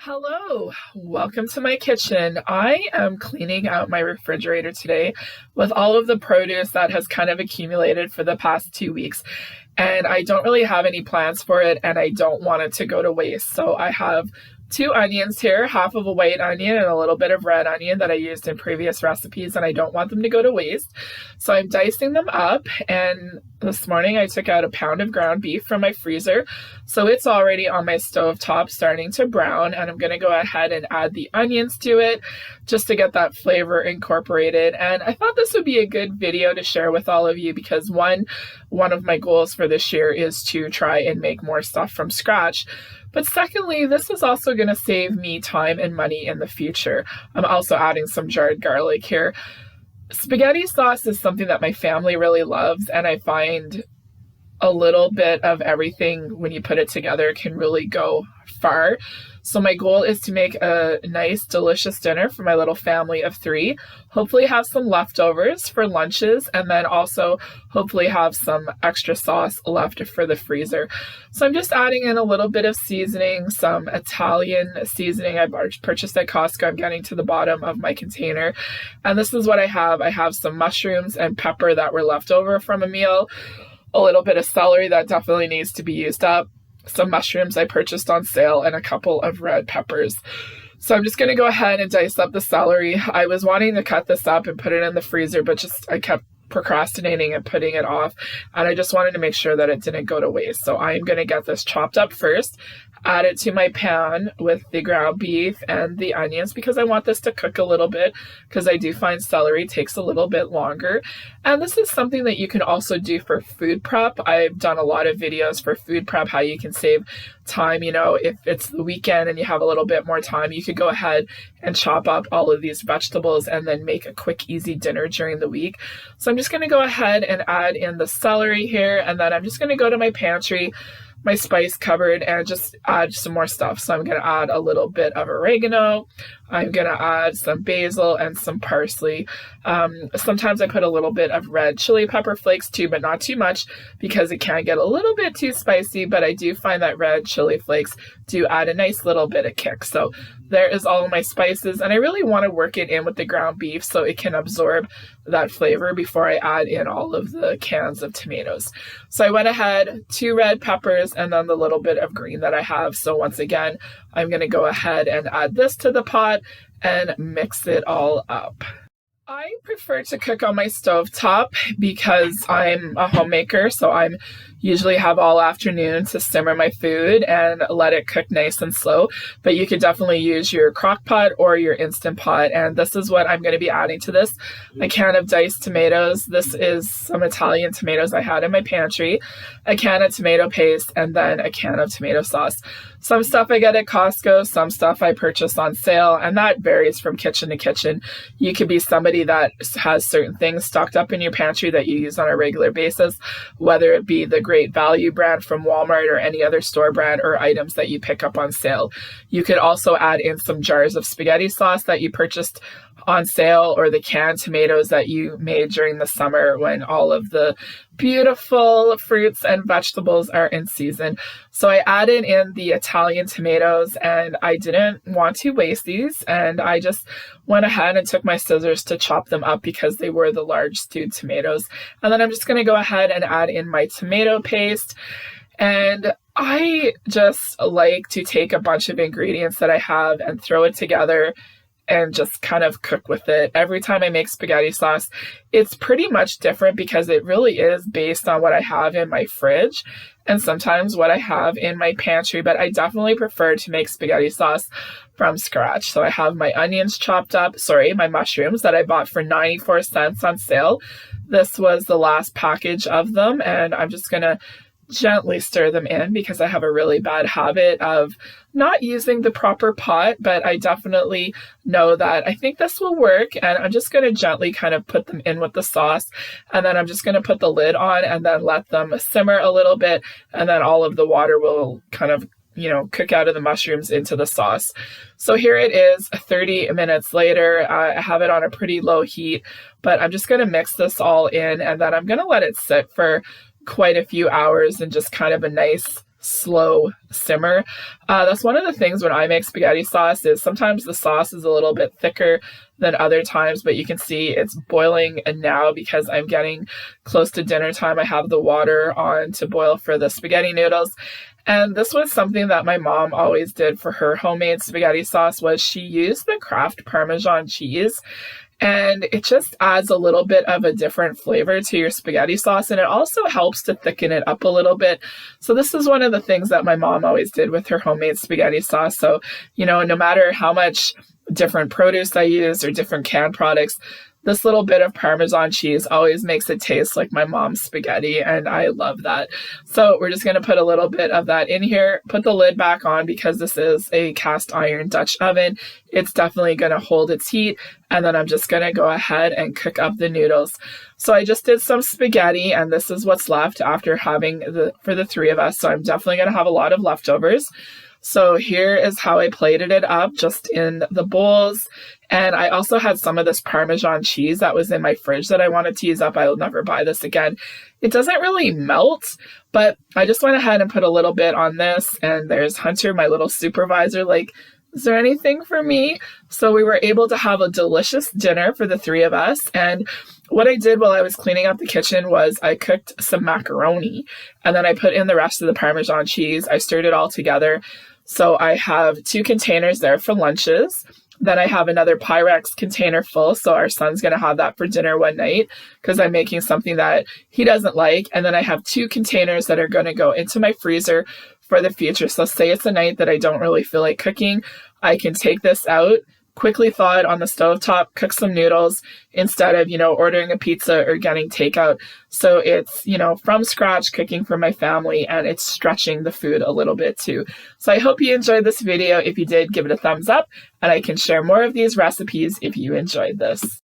Hello, welcome to my kitchen. I am cleaning out my refrigerator today with all of the produce that has kind of accumulated for the past 2 weeks. And I don't really have any plans for it, and I don't want it to go to waste. So I have two onions here, half of a white onion and a little bit of red onion that I used in previous recipes, and I don't want them to go to waste. So I'm dicing them up, and this morning I took out a pound of ground beef from my freezer. So it's already on my stove top starting to brown, and I'm going to go ahead and add the onions to it just to get that flavor incorporated. And I thought this would be a good video to share with all of you because one of my goals for this year is to try and make more stuff from scratch. But secondly, this is also going to save me time and money in the future. I'm also adding some jarred garlic here. Spaghetti sauce is something that my family really loves, and I find a little bit of everything when you put it together can really go far. So my goal is to make a nice, delicious dinner for my little family of 3. Hopefully have some leftovers for lunches, and then also hopefully have some extra sauce left for the freezer. So I'm just adding in a little bit of seasoning, some Italian seasoning I purchased at Costco. I'm getting to the bottom of my container. And this is what I have. I have some mushrooms and pepper that were left over from a meal, a little bit of celery that definitely needs to be used up, some mushrooms I purchased on sale, and a couple of red peppers. So I'm just going to go ahead and dice up the celery. I was wanting to cut this up and put it in the freezer, but I kept procrastinating and putting it off, and I just wanted to make sure that it didn't go to waste. So I am going to get this chopped up first, add it to my pan with the ground beef and the onions because I want this to cook a little bit, because I do find celery takes a little bit longer. And this is something that you can also do for food prep. I've done a lot of videos for food prep, how you can save time. If it's the weekend and you have a little bit more time, you could go ahead and chop up all of these vegetables and then make a quick, easy dinner during the week. So I'm just going to go ahead and add in the celery here, and then I'm just going to go to my pantry, my spice cupboard, and just add some more stuff. So I'm going to add a little bit of oregano. I'm going to add some basil and some parsley. Sometimes I put a little bit of red chili pepper flakes too, but not too much because it can get a little bit too spicy, but I do find that red chili flakes do add a nice little bit of kick. So there is all of my spices, and I really want to work it in with the ground beef so it can absorb that flavor before I add in all of the cans of tomatoes. So I went ahead, 2 red peppers, and then the little bit of green that I have. So once again, I'm going to go ahead and add this to the pot and mix it all up. I prefer to cook on my stove top because I'm a homemaker, so I'm usually have all afternoon to simmer my food and let it cook nice and slow. But you could definitely use your crock pot or your Instant Pot, and this is what I'm going to be adding to this. A can of diced tomatoes. This is some Italian tomatoes I had in my pantry, a can of tomato paste, and then a can of tomato sauce. Some stuff I get at Costco, some stuff I purchase on sale, and that varies from kitchen to kitchen. You could be somebody that has certain things stocked up in your pantry that you use on a regular basis, whether it be the Great Value brand from Walmart or any other store brand, or items that you pick up on sale. You could also add in some jars of spaghetti sauce that you purchased on sale, or the canned tomatoes that you made during the summer when all of the beautiful fruits and vegetables are in season. So I added in the Italian tomatoes, and I didn't want to waste these, and I just went ahead and took my scissors to chop them up because they were the large stewed tomatoes. And then I'm just going to go ahead and add in my tomato paste. And I just like to take a bunch of ingredients that I have and throw it together and just kind of cook with it. Every time I make spaghetti sauce, it's pretty much different because it really is based on what I have in my fridge and sometimes what I have in my pantry, but I definitely prefer to make spaghetti sauce from scratch. So I have my onions chopped up, my mushrooms that I bought for 94 cents on sale. This was the last package of them, and I'm just going to gently stir them in because I have a really bad habit of not using the proper pot, but I definitely know that I think this will work, and I'm just going to gently kind of put them in with the sauce, and then I'm just going to put the lid on and then let them simmer a little bit, and then all of the water will kind of cook out of the mushrooms into the sauce. So here it is 30 minutes later. I have it on a pretty low heat, but I'm just going to mix this all in, and then I'm going to let it sit for quite a few hours in just kind of a nice slow simmer. That's one of the things when I make spaghetti sauce is sometimes the sauce is a little bit thicker than other times, but you can see it's boiling. And now because I'm getting close to dinner time, I have the water on to boil for the spaghetti noodles. And this was something that my mom always did for her homemade spaghetti sauce was she used the Kraft Parmesan cheese. And it just adds a little bit of a different flavor to your spaghetti sauce. And it also helps to thicken it up a little bit. So this is one of the things that my mom always did with her homemade spaghetti sauce. So, no matter how much different produce I use or different canned products, this little bit of Parmesan cheese always makes it taste like my mom's spaghetti, and I love that. So we're just going to put a little bit of that in here, put the lid back on because this is a cast iron Dutch oven. It's definitely going to hold its heat, and then I'm just going to go ahead and cook up the noodles. So I just did some spaghetti, and this is what's left after having for the three of us. So I'm definitely going to have a lot of leftovers. So here is how I plated it up, just in the bowls. And I also had some of this Parmesan cheese that was in my fridge that I wanted to use up. I will never buy this again. It doesn't really melt, but I just went ahead and put a little bit on this. And there's Hunter, my little supervisor, like, is there anything for me? So we were able to have a delicious dinner for the three of us. And what I did while I was cleaning up the kitchen was I cooked some macaroni, and then I put in the rest of the Parmesan cheese. I stirred it all together. So I have 2 containers there for lunches. Then I have another Pyrex container full. So our son's going to have that for dinner one night because I'm making something that he doesn't like. And then I have 2 containers that are going to go into my freezer for the future. So say it's a night that I don't really feel like cooking, I can take this out, quickly thaw it on the stovetop, cook some noodles instead of, ordering a pizza or getting takeout. So it's, from scratch cooking for my family, and it's stretching the food a little bit too. So I hope you enjoyed this video. If you did, give it a thumbs up, and I can share more of these recipes if you enjoyed this.